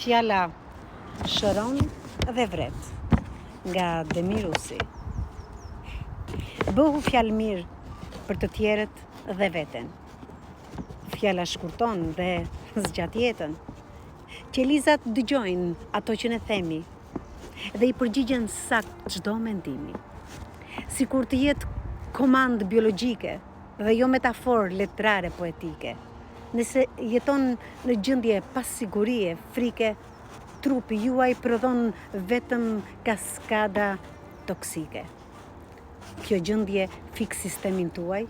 Fjala shëron dhe vret, nga Demir Usi. Bëhu fjalë mirë për të tjerët dhe veten. Fjala shkurton dhe zgjat jetën. Qelizat dëgjojnë ato që ne themi dhe i përgjigjen sakt çdo mendimi. Sikur të jetë komand biologjike dhe jo metaforë letrare poetike. Nëse jeton në gjendje pasigurie, frike, trupi juaj prodhon vetëm kaskada toksike. Kjo gjendje fik sistemin tuaj,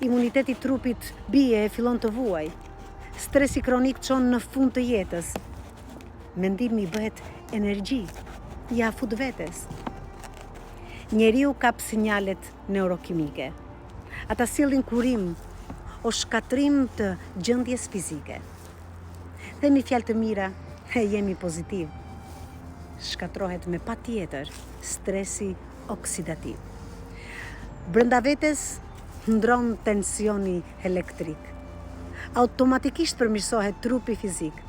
imuniteti trupit bie e fillon të vuaj. Stresi kronik çon në fund të jetës. Mendimi bëhet energji, ja fut vetes. Njeriu kap sinjalet neurokimike. Ata sillin kurim o shkatrim të gjendjes fizike. Themi fjalë të mira e jemi pozitiv. Shkatrohet me patjetër stresi oksidativ. Brenda vetes ndron tensioni elektrik. Automatikisht përmirësohet trupi fizik.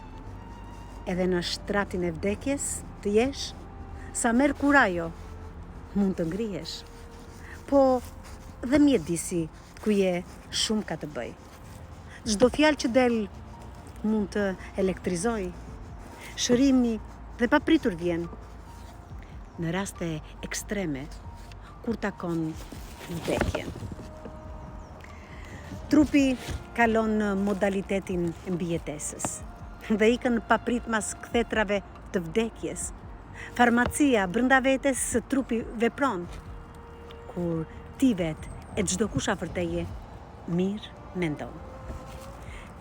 Edhe në shtratin e vdekjes të jesh, sa merr kurajo, mund të ngrihesh. Po dhe mjedisi ku je shumë ka të bëj. Çdo fjalë që del mund të elektrizoj. Shërimi dhe papritur vjen. Në raste ekstreme, kur takon vdekjen. Trupi kalon në modalitetin mbijetesës dhe ikën papritmas kthetrave të vdekjes. Farmacia brenda vetes së trupi vepron. Kur ti vet e çdo kush afër teje mirë mendon.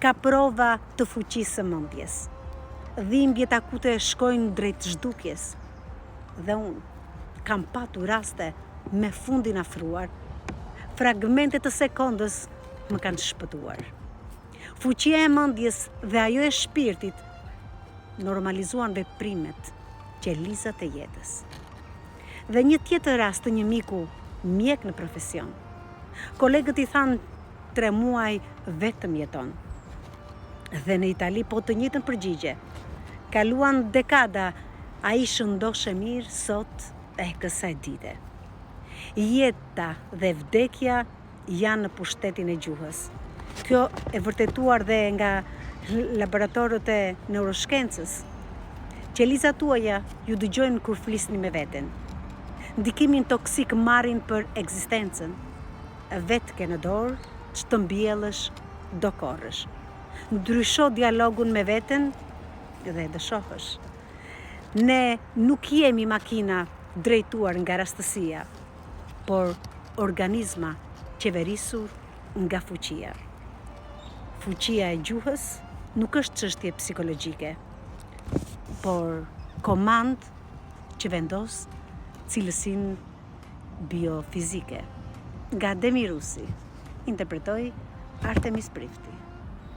Ka prova të fuqisë së mendjes. Dhimbjet akute shkojnë drejt zhdukjes. Dhe unë kam patur raste me fundin afruar. Fragmente të sekondës më kanë shpëtuar. Fuqia e mendjes dhe ajo e shpirtit normalizuan veprimet, qelizat e jetës. Dhe një tjetër rast të një miku, mjek në profesion. Kolegët i thanë 3 muaj vetëm jeton. Dhe në Itali po të njëjtën përgjigje. Kaluan dekada, ai shëndoshe mirë sot e kësaj dite. Jeta dhe vdekja janë në pushtetin e gjuhës. Kjo e vërtetuar dhe nga laboratorët e neuroshkencës. Qelizat tuaja ju dëgjojnë kur flisni me veten. Ndikimin toksik marrin për ekzistencën. Vetë ke në dorë, që të mbjellësh, do korrësh. Ndrysho dialogun me veten dhe dëshohësh. Ne nuk jemi makina drejtuar nga rastësia, por organizma qeverisur nga fuqia. Fuqia e gjuhës nuk është çështje psikologjike, por komand që vendos cilësinë biofizike. Nga Demir Usi, interpretoi Artemis Prifti.